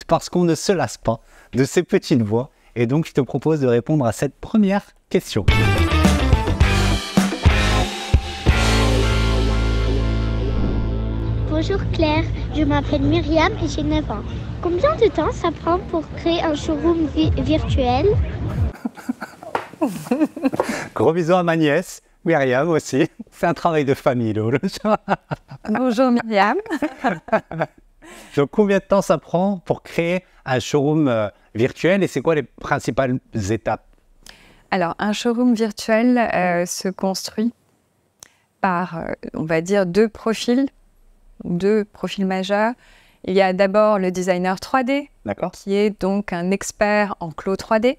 parce qu'on ne se lasse pas de ces petites voix. Et donc, je te propose de répondre à cette première question. Bonjour Claire, je m'appelle Myriam et j'ai 9 ans. Combien de temps ça prend pour créer un showroom virtuel? Gros bisous à ma nièce, Myriam aussi. C'est un travail de famille, Lolo. Bonjour Myriam. Donc, combien de temps ça prend pour créer un showroom virtuel et c'est quoi les principales étapes? Alors, un showroom virtuel se construit par, on va dire, deux profils majeurs. Il y a d'abord le designer 3D, qui est donc un expert en clos 3D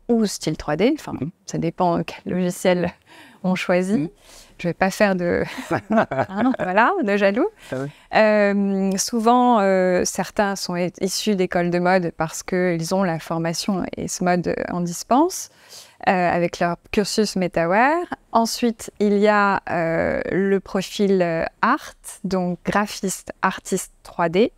ou style 3D. Enfin, ça dépend quel logiciel on choisit. Je ne vais pas faire de, voilà, de jaloux. Souvent, certains sont issus d'écoles de mode parce qu'ils ont la formation et ce mode en dispense avec leur cursus MetaWare. Ensuite, il y a le profil art, donc graphiste, artiste 3D,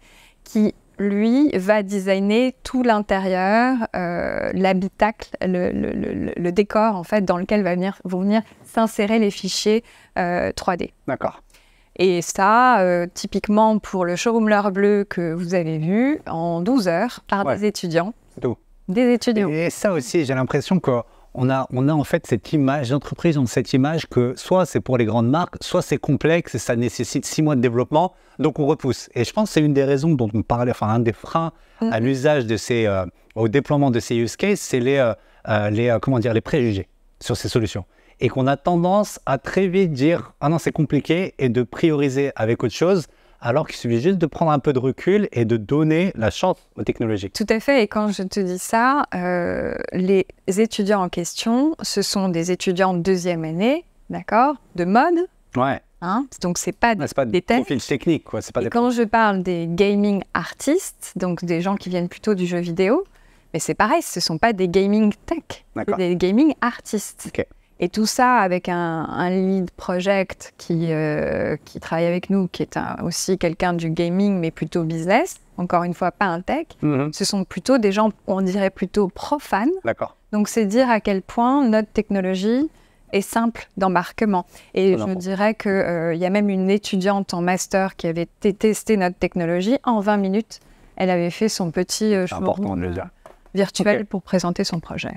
qui lui va designer tout l'intérieur, l'habitacle, le décor en fait dans lequel vont venir s'insérer les fichiers 3D. D'accord. Et ça, typiquement pour le showroom L'Heure Bleue que vous avez vu, en 12 heures par des étudiants. C'est tout. Des étudiants. Et ça aussi, j'ai l'impression qu'on a en fait cette image, les entreprises ont cette image que soit c'est pour les grandes marques, soit c'est complexe et ça nécessite 6 mois de développement, donc on repousse. Et je pense que c'est une des raisons dont on parlait, enfin un des freins à l'usage de ces, au déploiement de ces use cases, c'est les préjugés sur ces solutions. Et qu'on a tendance à très vite dire « Ah non, c'est compliqué » et de prioriser avec autre chose, alors qu'il suffit juste de prendre un peu de recul et de donner la chance aux technologies. Tout à fait. Et quand je te dis ça, les étudiants en question, ce sont des étudiants de deuxième année, d'accord, de mode. Ouais. Hein, donc, ce n'est pas des profils techniques, quoi. Pas et quand je parle des gaming artistes, donc des gens qui viennent plutôt du jeu vidéo, mais c'est pareil, ce ne sont pas des gaming tech, c'est des gaming artistes. Okay. Et tout ça avec un lead project qui travaille avec nous, qui est aussi quelqu'un du gaming, mais plutôt business. Encore une fois, pas un tech. Ce sont plutôt des gens, on dirait plutôt profanes. D'accord. Donc, c'est dire à quel point notre technologie est simple d'embarquement. Et je dirais qu'il y a même une étudiante en master qui avait testé notre technologie. En 20 minutes, elle avait fait son petit showroom virtuel pour présenter son projet.